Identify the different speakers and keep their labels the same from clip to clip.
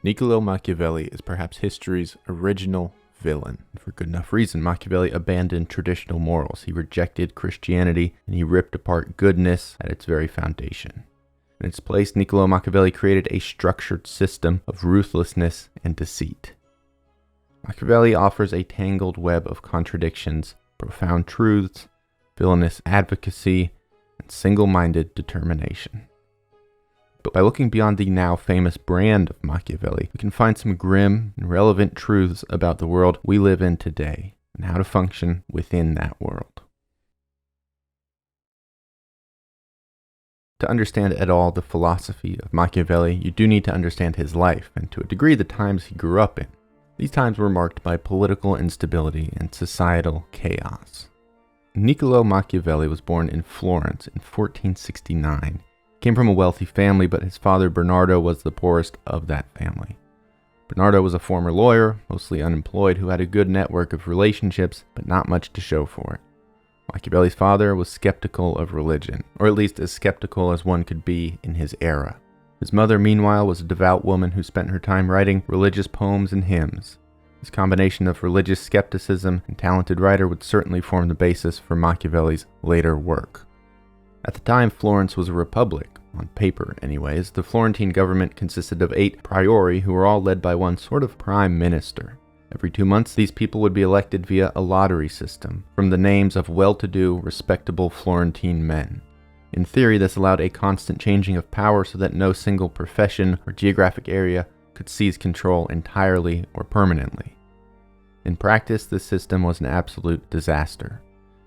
Speaker 1: Niccolò Machiavelli is perhaps history's original villain. For good enough reason, Machiavelli abandoned traditional morals. He rejected Christianity, and he ripped apart goodness at its very foundation. In its place, Niccolò Machiavelli created a structured system of ruthlessness and deceit. Machiavelli offers a tangled web of contradictions, profound truths, villainous advocacy, and single-minded determination. But by looking beyond the now famous brand of Machiavelli, we can find some grim and relevant truths about the world we live in today and how to function within that world. To understand at all the philosophy of Machiavelli, you do need to understand his life, and to a degree the times he grew up in. These times were marked by political instability and societal chaos. Niccolò Machiavelli was born in Florence in 1469. He came from a wealthy family, but his father Bernardo was the poorest of that family. Bernardo was a former lawyer, mostly unemployed, who had a good network of relationships, but not much to show for it. Machiavelli's father was skeptical of religion, or at least as skeptical as one could be in his era. His mother, meanwhile, was a devout woman who spent her time writing religious poems and hymns. This combination of religious skepticism and talented writer would certainly form the basis for Machiavelli's later work. At the time, Florence was a republic, on paper anyways. The Florentine government consisted of 8 priori who were all led by one sort of prime minister. Every 2 months, these people would be elected via a lottery system from the names of well-to-do, respectable Florentine men. In theory, this allowed a constant changing of power so that no single profession or geographic area could seize control entirely or permanently. In practice, this system was an absolute disaster.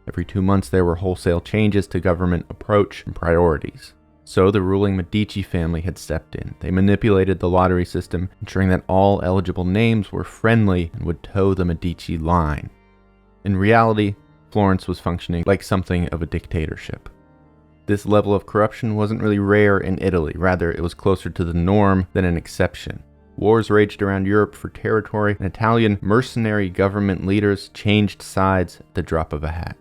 Speaker 1: Every 2 months, there were wholesale changes to government approach and priorities. So the ruling Medici family had stepped in. They manipulated the lottery system, ensuring that all eligible names were friendly and would toe the Medici line. In reality, Florence was functioning like something of a dictatorship. This level of corruption wasn't really rare in Italy, rather it was closer to the norm than an exception. Wars raged around Europe for territory, and Italian mercenary government leaders changed sides at the drop of a hat.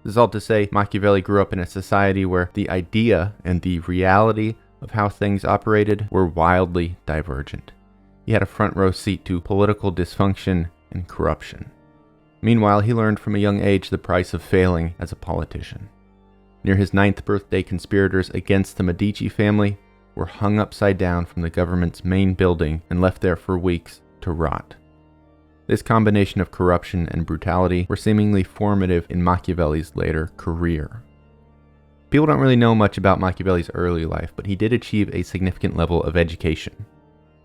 Speaker 1: This is all to say, Machiavelli grew up in a society where the idea and the reality of how things operated were wildly divergent. He had a front row seat to political dysfunction and corruption. Meanwhile, he learned from a young age the price of failing as a politician. Near his 9th birthday, conspirators against the Medici family were hung upside down from the government's main building and left there for weeks to rot. This combination of corruption and brutality were seemingly formative in Machiavelli's later career. People don't really know much about Machiavelli's early life, but he did achieve a significant level of education.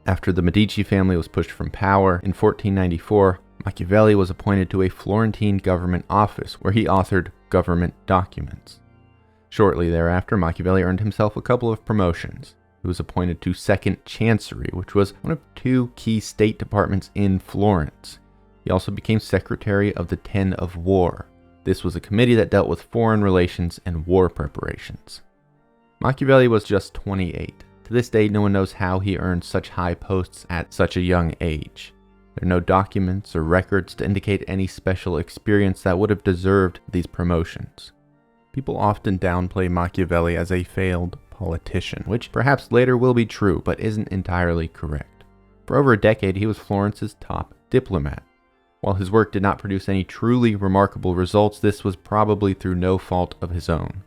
Speaker 1: After the Medici family was pushed from power in 1494, Machiavelli was appointed to a Florentine government office where he authored government documents. Shortly thereafter, Machiavelli earned himself a couple of promotions. He was appointed to Second Chancery, which was one of 2 key state departments in Florence. He also became Secretary of the Ten of War. This was a committee that dealt with foreign relations and war preparations. Machiavelli was just 28. To this day, no one knows how he earned such high posts at such a young age. There are no documents or records to indicate any special experience that would have deserved these promotions. People often downplay Machiavelli as a failed politician, which perhaps later will be true, but isn't entirely correct. For over a decade, he was Florence's top diplomat. While his work did not produce any truly remarkable results, this was probably through no fault of his own.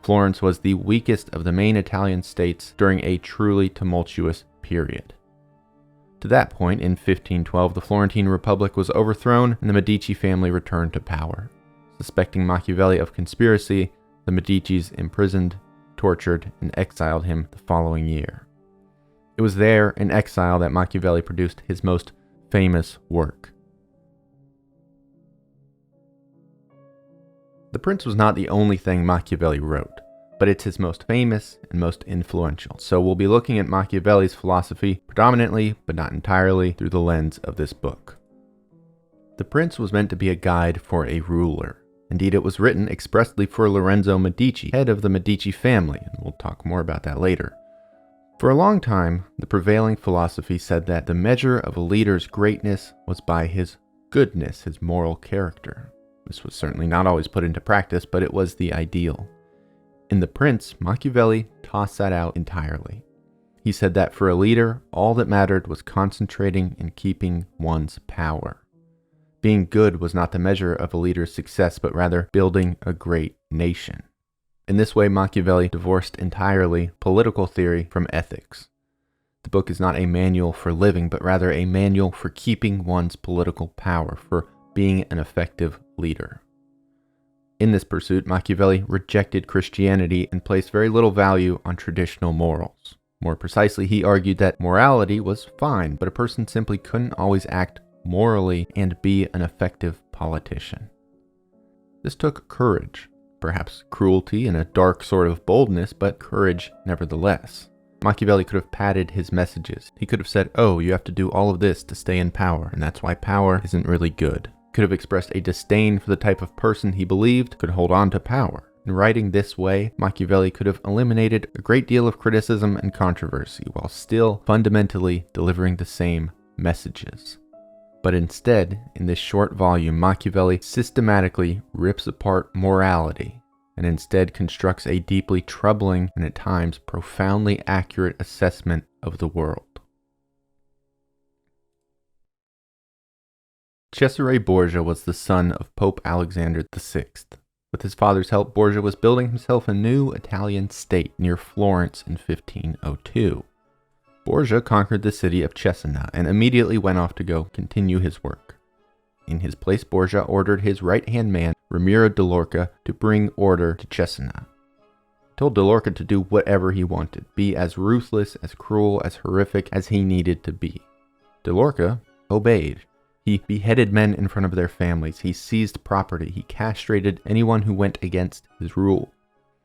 Speaker 1: Florence was the weakest of the main Italian states during a truly tumultuous period. To that point, in 1512, the Florentine Republic was overthrown and the Medici family returned to power. Suspecting Machiavelli of conspiracy, the Medicis imprisoned, tortured, and exiled him the following year. It was there, in exile, that Machiavelli produced his most famous work. The Prince was not the only thing Machiavelli wrote, but it's his most famous and most influential, so we'll be looking at Machiavelli's philosophy predominantly, but not entirely, through the lens of this book. The Prince was meant to be a guide for a ruler. Indeed, it was written expressly for Lorenzo Medici, head of the Medici family, and we'll talk more about that later. For a long time, the prevailing philosophy said that the measure of a leader's greatness was by his goodness, his moral character. This was certainly not always put into practice, but it was the ideal. In The Prince, Machiavelli tossed that out entirely. He said that for a leader, all that mattered was concentrating and keeping one's power. Being good was not the measure of a leader's success, but rather building a great nation. In this way, Machiavelli divorced entirely political theory from ethics. The book is not a manual for living, but rather a manual for keeping one's political power, for being an effective leader. In this pursuit, Machiavelli rejected Christianity and placed very little value on traditional morals. More precisely, he argued that morality was fine, but a person simply couldn't always act morally and be an effective politician. This took courage, perhaps cruelty and a dark sort of boldness, but courage nevertheless. Machiavelli could have padded his messages. He could have said, "Oh, you have to do all of this to stay in power, and that's why power isn't really good." Could have expressed a disdain for the type of person he believed could hold on to power. In writing this way, Machiavelli could have eliminated a great deal of criticism and controversy while still fundamentally delivering the same messages. But instead, in this short volume, Machiavelli systematically rips apart morality and instead constructs a deeply troubling and at times profoundly accurate assessment of the world. Cesare Borgia was the son of Pope Alexander VI. With his father's help, Borgia was building himself a new Italian state near Florence in 1502. Borgia conquered the city of Cesena and immediately went off to go continue his work. In his place, Borgia ordered his right-hand man, Ramiro de Lorca, to bring order to Cesena. He told de Lorca to do whatever he wanted, be as ruthless, as cruel, as horrific as he needed to be. De Lorca obeyed. He beheaded men in front of their families, he seized property, he castrated anyone who went against his rule.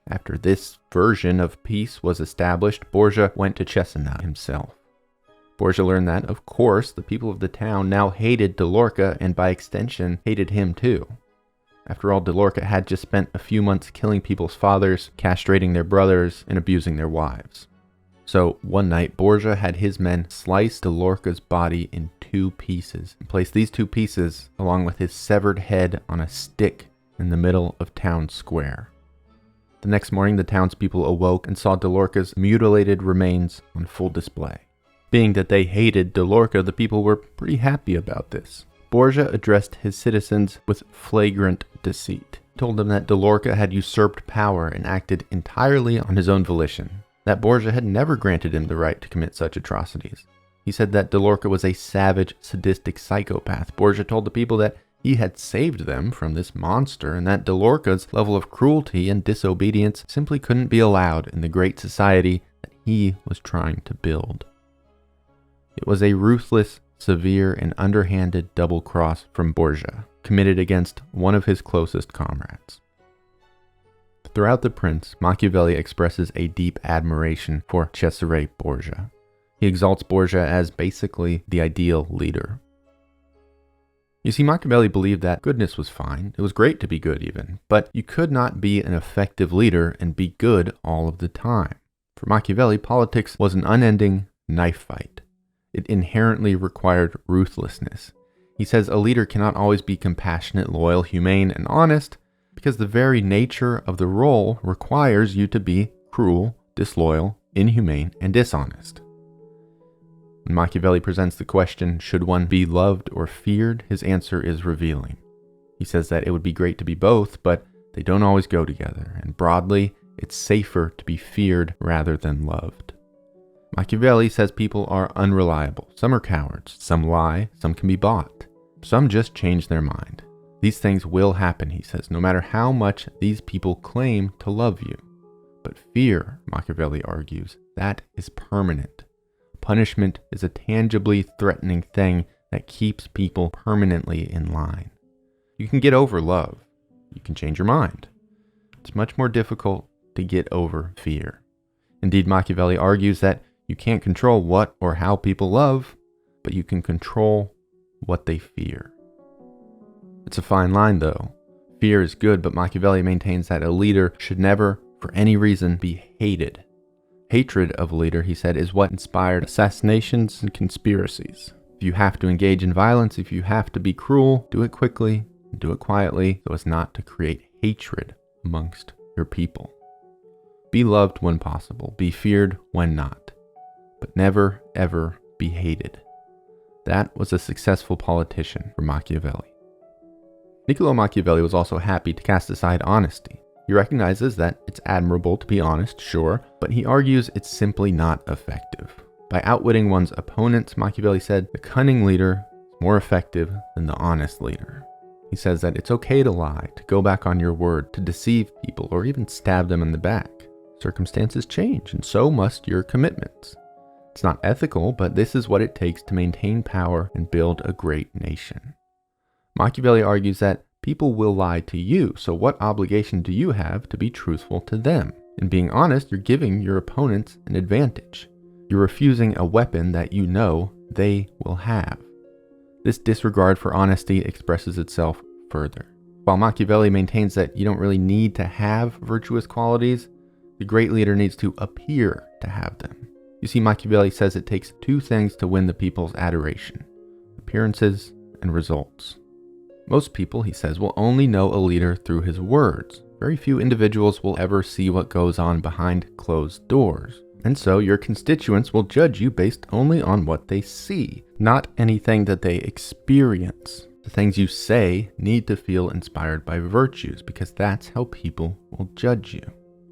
Speaker 1: After this version of peace was established, Borgia went to Cesena himself. Borgia learned that, of course, the people of the town now hated de Lorca and by extension hated him too. After all, de Lorca had just spent a few months killing people's fathers, castrating their brothers, and abusing their wives. So one night, Borgia had his men slice de Lorca's body in 2 pieces and place these 2 pieces along with his severed head on a stick in the middle of town square. The next morning, the townspeople awoke and saw de Lorca's mutilated remains on full display. Being that they hated de Lorca, the people were pretty happy about this. Borgia addressed his citizens with flagrant deceit. He told them that de Lorca had usurped power and acted entirely on his own volition, that Borgia had never granted him the right to commit such atrocities. He said that de Lorca was a savage, sadistic psychopath. Borgia told the people that he had saved them from this monster and that de Lorca's level of cruelty and disobedience simply couldn't be allowed in the great society that he was trying to build. It was a ruthless, severe, and underhanded double cross from Borgia, committed against one of his closest comrades. Throughout The Prince, Machiavelli expresses a deep admiration for Cesare Borgia. He exalts Borgia as basically the ideal leader. You see, Machiavelli believed that goodness was fine. It was great to be good even, but you could not be an effective leader and be good all of the time. For Machiavelli, politics was an unending knife fight. It inherently required ruthlessness. He says a leader cannot always be compassionate, loyal, humane, and honest because the very nature of the role requires you to be cruel, disloyal, inhumane, and dishonest. When Machiavelli presents the question, should one be loved or feared, his answer is revealing. He says that it would be great to be both, but they don't always go together, and broadly, it's safer to be feared rather than loved. Machiavelli says people are unreliable. Some are cowards, some lie, some can be bought. Some just change their mind. These things will happen, he says, no matter how much these people claim to love you. But fear, Machiavelli argues, that is permanent. Punishment is a tangibly threatening thing that keeps people permanently in line. You can get over love. You can change your mind. It's much more difficult to get over fear. Indeed, Machiavelli argues that you can't control what or how people love, but you can control what they fear. It's a fine line, though. Fear is good, but Machiavelli maintains that a leader should never, for any reason, be hated. Hatred of a leader, he said, is what inspired assassinations and conspiracies. If you have to engage in violence, if you have to be cruel, do it quickly and do it quietly so as not to create hatred amongst your people. Be loved when possible, be feared when not. but never, ever be hated. That was a successful politician for Machiavelli. Niccolò Machiavelli was also happy to cast aside honesty. He recognizes that it's admirable to be honest, sure, but he argues it's simply not effective. By outwitting one's opponents, Machiavelli said, the cunning leader is more effective than the honest leader. He says that it's okay to lie, to go back on your word, to deceive people, or even stab them in the back. Circumstances change, and so must your commitments. It's not ethical, but this is what it takes to maintain power and build a great nation. Machiavelli argues that people will lie to you, so what obligation do you have to be truthful to them? In being honest, you're giving your opponents an advantage. You're refusing a weapon that you know they will have. This disregard for honesty expresses itself further. While Machiavelli maintains that you don't really need to have virtuous qualities, the great leader needs to appear to have them. You see, Machiavelli says it takes two things to win the people's adoration: appearances and results. Most people, he says, will only know a leader through his words. Very few individuals will ever see what goes on behind closed doors. And so your constituents will judge you based only on what they see, not anything that they experience. The things you say need to feel inspired by virtues, because that's how people will judge you.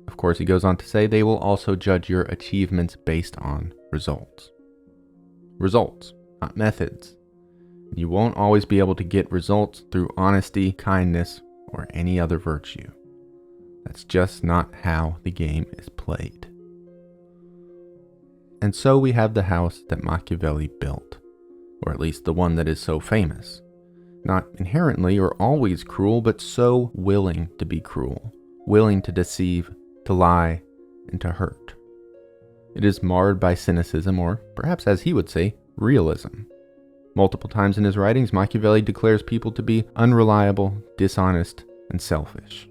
Speaker 1: Of course, he goes on to say they will also judge your achievements based on results. Results, not methods. You won't always be able to get results through honesty, kindness, or any other virtue. That's just not how the game is played. And so we have the house that Machiavelli built, or at least the one that is so famous. Not inherently or always cruel, but so willing to be cruel, willing to deceive, to lie, and to hurt. It is marred by cynicism, or perhaps as he would say, realism. Multiple times in his writings, Machiavelli declares people to be unreliable, dishonest, and selfish.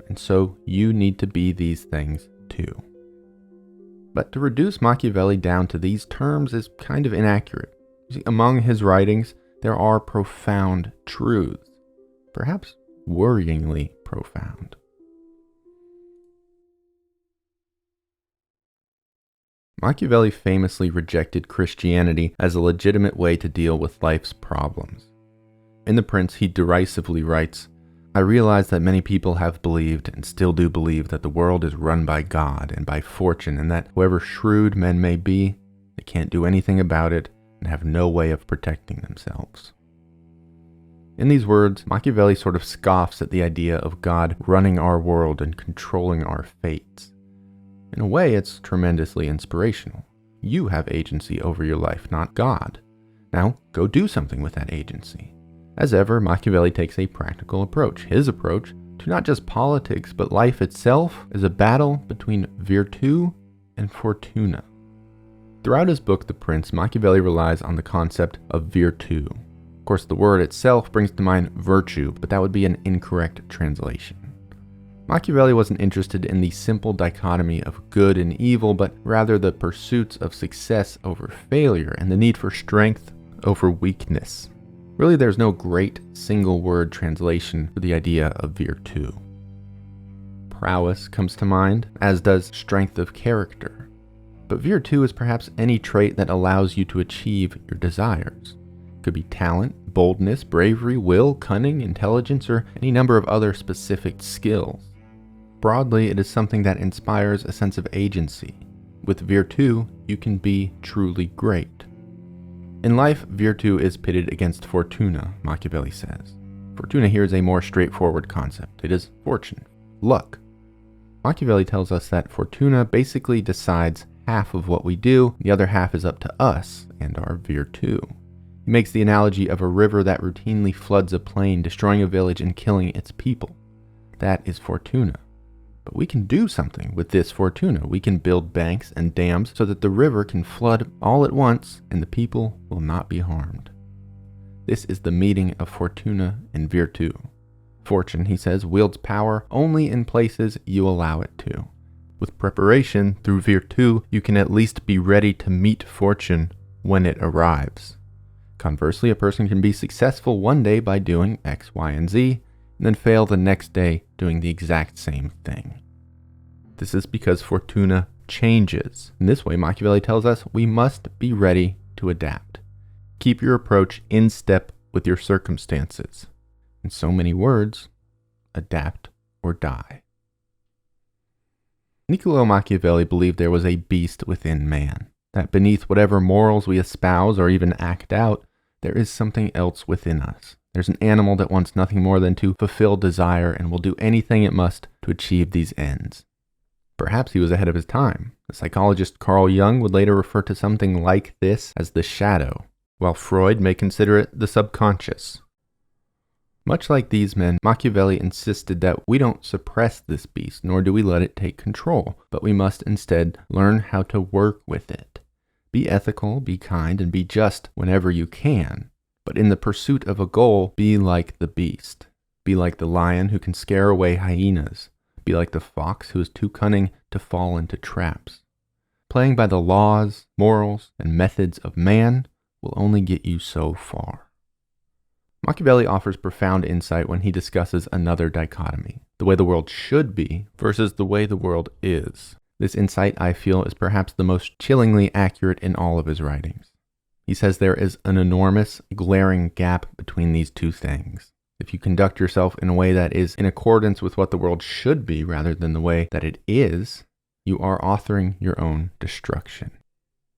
Speaker 1: And so you need to be these things too. But to reduce Machiavelli down to these terms is kind of inaccurate. You see, among his writings, there are profound truths, perhaps worryingly profound. Machiavelli famously rejected Christianity as a legitimate way to deal with life's problems. In The Prince, he derisively writes, "I realize that many people have believed and still do believe that the world is run by God and by fortune, and that however shrewd men may be, they can't do anything about it and have no way of protecting themselves." In these words, Machiavelli sort of scoffs at the idea of God running our world and controlling our fates. In a way, it's tremendously inspirational. You have agency over your life, not God. Now, go do something with that agency. As ever, Machiavelli takes a practical approach. His approach to not just politics, but life itself is a battle between Virtu and Fortuna. Throughout his book, The Prince, Machiavelli relies on the concept of Virtu. Of course, the word itself brings to mind virtue, but that would be an incorrect translation. Machiavelli wasn't interested in the simple dichotomy of good and evil, but rather the pursuits of success over failure and the need for strength over weakness. Really, there's no great single-word translation for the idea of virtu. Prowess comes to mind, as does strength of character. But virtu is perhaps any trait that allows you to achieve your desires. It could be talent, boldness, bravery, will, cunning, intelligence, or any number of other specific skills. Broadly, it is something that inspires a sense of agency. With virtu, you can be truly great. In life, virtu is pitted against fortuna, Machiavelli says. Fortuna here is a more straightforward concept. It is fortune, luck. Machiavelli tells us that fortuna basically decides half of what we do, the other half is up to us and our virtu. He makes the analogy of a river that routinely floods a plain, destroying a village and killing its people. That is fortuna. But we can do something with this fortuna. We can build banks and dams so that the river can flood all at once and the people will not be harmed. This is the meeting of fortuna and virtu. Fortune, he says, wields power only in places you allow it to. With preparation through virtu, you can at least be ready to meet fortune when it arrives. Conversely, a person can be successful one day by doing X, Y, and Z, and then fail the next day doing the exact same thing. This is because fortuna changes. In this way, Machiavelli tells us we must be ready to adapt. Keep your approach in step with your circumstances. In so many words, adapt or die. Niccolò Machiavelli believed there was a beast within man, that beneath whatever morals we espouse or even act out, there is something else within us. There's an animal that wants nothing more than to fulfill desire and will do anything it must to achieve these ends. Perhaps he was ahead of his time. The psychologist Carl Jung would later refer to something like this as the shadow, while Freud may consider it the subconscious. Much like these men, Machiavelli insisted that we don't suppress this beast, nor do we let it take control, but we must instead learn how to work with it. Be ethical, be kind, and be just whenever you can, but in the pursuit of a goal, be like the beast. Be like the lion who can scare away hyenas. Be like the fox who is too cunning to fall into traps. Playing by the laws, morals, and methods of man will only get you so far. Machiavelli offers profound insight when he discusses another dichotomy, the way the world should be versus the way the world is. This insight, I feel, is perhaps the most chillingly accurate in all of his writings. He says there is an enormous, glaring gap between these two things. If you conduct yourself in a way that is in accordance with what the world should be rather than the way that it is, you are authoring your own destruction.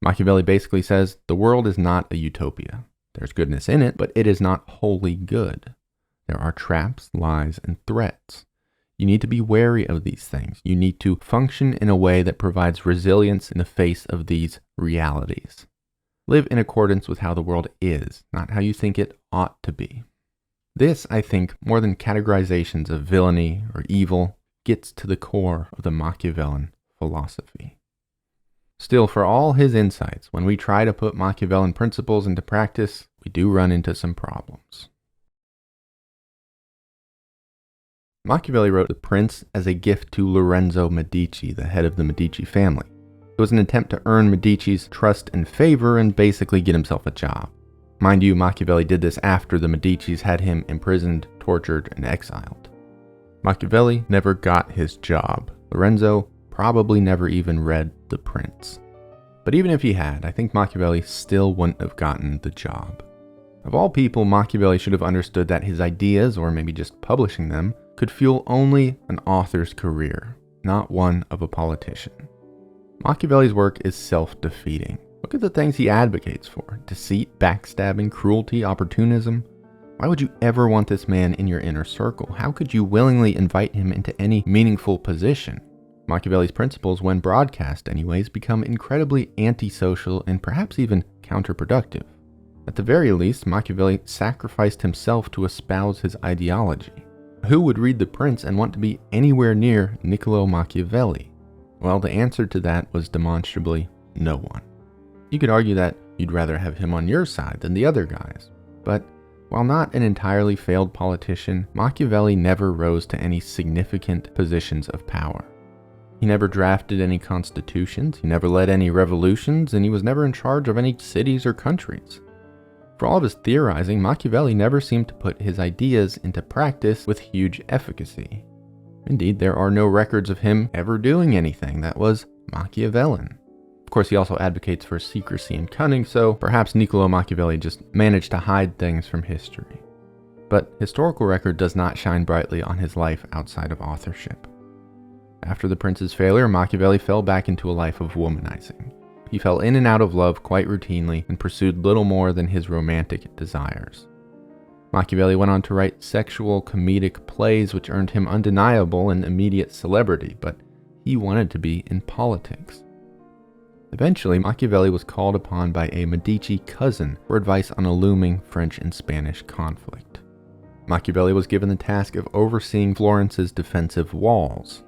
Speaker 1: Machiavelli basically says the world is not a utopia. There's goodness in it, but it is not wholly good. There are traps, lies, and threats. You need to be wary of these things. You need to function in a way that provides resilience in the face of these realities. Live in accordance with how the world is, not how you think it ought to be. This, I think, more than categorizations of villainy or evil, gets to the core of the Machiavellian philosophy. Still, for all his insights, when we try to put Machiavellian principles into practice, we do run into some problems. Machiavelli wrote The Prince as a gift to Lorenzo Medici, the head of the Medici family. It was an attempt to earn Medici's trust and favor and basically get himself a job. Mind you, Machiavelli did this after the Medicis had him imprisoned, tortured, and exiled. Machiavelli never got his job. Lorenzo probably never even read The Prince. But even if he had, I think Machiavelli still wouldn't have gotten the job. Of all people, Machiavelli should have understood that his ideas, or maybe just publishing them, could fuel only an author's career, not one of a politician. Machiavelli's work is self-defeating. Look at the things he advocates for: deceit, backstabbing, cruelty, opportunism. Why would you ever want this man in your inner circle? How could you willingly invite him into any meaningful position? Machiavelli's principles, when broadcast anyways, become incredibly antisocial and perhaps even counterproductive. At the very least, Machiavelli sacrificed himself to espouse his ideology. Who would read The Prince and want to be anywhere near Niccolò Machiavelli? Well, the answer to that was demonstrably no one. You could argue that you'd rather have him on your side than the other guys. But while not an entirely failed politician, Machiavelli never rose to any significant positions of power. He never drafted any constitutions, he never led any revolutions, and he was never in charge of any cities or countries. For all of his theorizing, Machiavelli never seemed to put his ideas into practice with huge efficacy. Indeed, there are no records of him ever doing anything that was Machiavellian. Of course, he also advocates for secrecy and cunning, so perhaps Niccolò Machiavelli just managed to hide things from history. But historical record does not shine brightly on his life outside of authorship. After the prince's failure, Machiavelli fell back into a life of womanizing. He fell in and out of love quite routinely and pursued little more than his romantic desires. Machiavelli went on to write sexual comedic plays which earned him undeniable and immediate celebrity, but he wanted to be in politics. Eventually, Machiavelli was called upon by a Medici cousin for advice on a looming French and Spanish conflict. Machiavelli was given the task of overseeing Florence's defensive walls.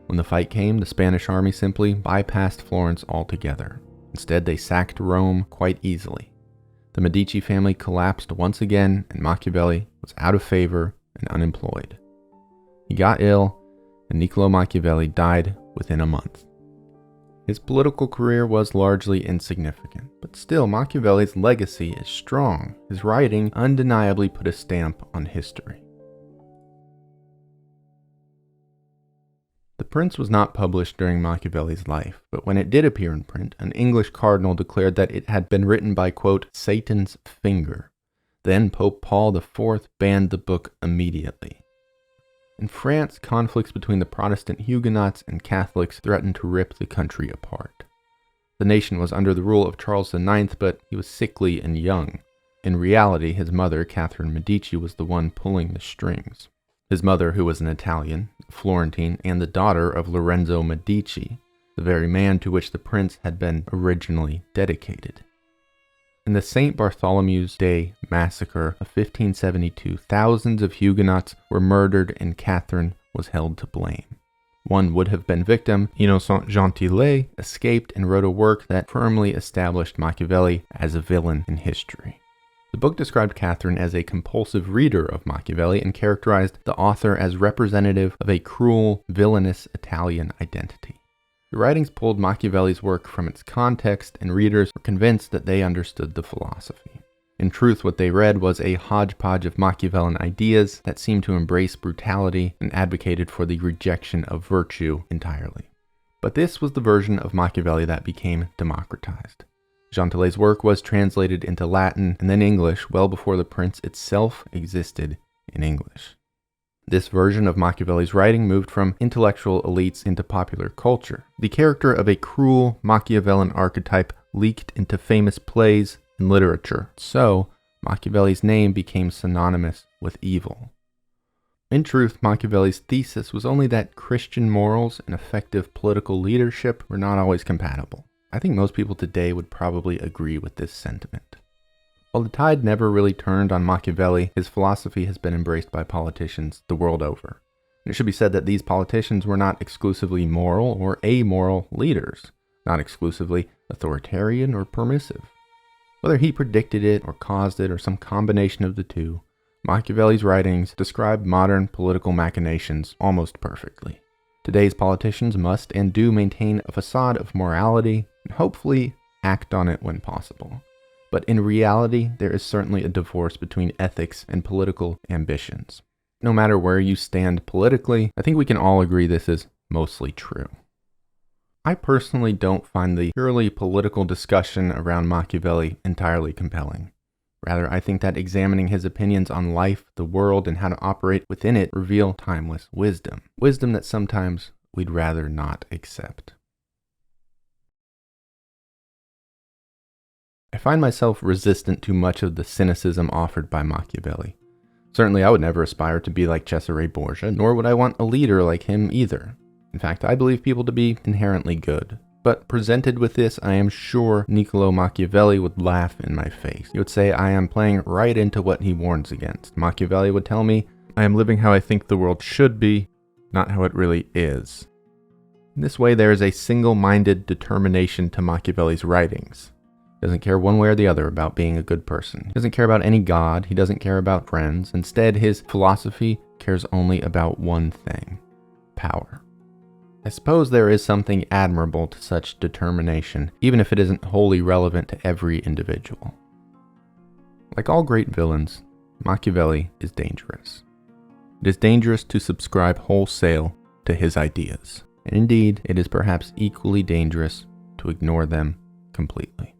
Speaker 1: When the fight came, the Spanish army simply bypassed Florence altogether. Instead, they sacked Rome quite easily. The Medici family collapsed once again, and Machiavelli was out of favor and unemployed. He got ill, and Niccolò Machiavelli died within a month. His political career was largely insignificant, but still Machiavelli's legacy is strong. His writing undeniably put a stamp on history. The Prince was not published during Machiavelli's life, but when it did appear in print, an English cardinal declared that it had been written by, quote, Satan's finger. Then Pope Paul IV banned the book immediately. In France, conflicts between the Protestant Huguenots and Catholics threatened to rip the country apart. The nation was under the rule of Charles IX, but he was sickly and young. In reality, his mother, Catherine Medici, was the one pulling the strings. His mother, who was an Italian, a Florentine, and the daughter of Lorenzo Medici, the very man to which the prince had been originally dedicated. In the St. Bartholomew's Day massacre of 1572, thousands of Huguenots were murdered and Catherine was held to blame. One would have been victim, Innocent Gentillet, escaped and wrote a work that firmly established Machiavelli as a villain in history. The book described Catherine as a compulsive reader of Machiavelli and characterized the author as representative of a cruel, villainous Italian identity. The writings pulled Machiavelli's work from its context, and readers were convinced that they understood the philosophy. In truth, what they read was a hodgepodge of Machiavellian ideas that seemed to embrace brutality and advocated for the rejection of virtue entirely. But this was the version of Machiavelli that became democratized. Gentillet's work was translated into Latin and then English well before the prince itself existed in English. This version of Machiavelli's writing moved from intellectual elites into popular culture. The character of a cruel Machiavellian archetype leaked into famous plays and literature, so Machiavelli's name became synonymous with evil. In truth, Machiavelli's thesis was only that Christian morals and effective political leadership were not always compatible. I think most people today would probably agree with this sentiment. While the tide never really turned on Machiavelli, his philosophy has been embraced by politicians the world over. And it should be said that these politicians were not exclusively moral or amoral leaders, not exclusively authoritarian or permissive. Whether he predicted it or caused it or some combination of the two, Machiavelli's writings describe modern political machinations almost perfectly. Today's politicians must and do maintain a facade of morality and hopefully act on it when possible. But in reality, there is certainly a divorce between ethics and political ambitions. No matter where you stand politically, I think we can all agree this is mostly true. I personally don't find the purely political discussion around Machiavelli entirely compelling. Rather, I think that examining his opinions on life, the world, and how to operate within it reveal timeless wisdom. Wisdom that sometimes we'd rather not accept. I find myself resistant to much of the cynicism offered by Machiavelli. Certainly, I would never aspire to be like Cesare Borgia, nor would I want a leader like him either. In fact, I believe people to be inherently good. But presented with this, I am sure Niccolo Machiavelli would laugh in my face. He would say I am playing right into what he warns against. Machiavelli would tell me I am living how I think the world should be, not how it really is. In this way, there is a single-minded determination to Machiavelli's writings. He doesn't care one way or the other about being a good person. He doesn't care about any god. He doesn't care about friends. Instead, his philosophy cares only about one thing: power. I suppose there is something admirable to such determination, even if it isn't wholly relevant to every individual. Like all great villains, Machiavelli is dangerous. It is dangerous to subscribe wholesale to his ideas, and indeed, it is perhaps equally dangerous to ignore them completely.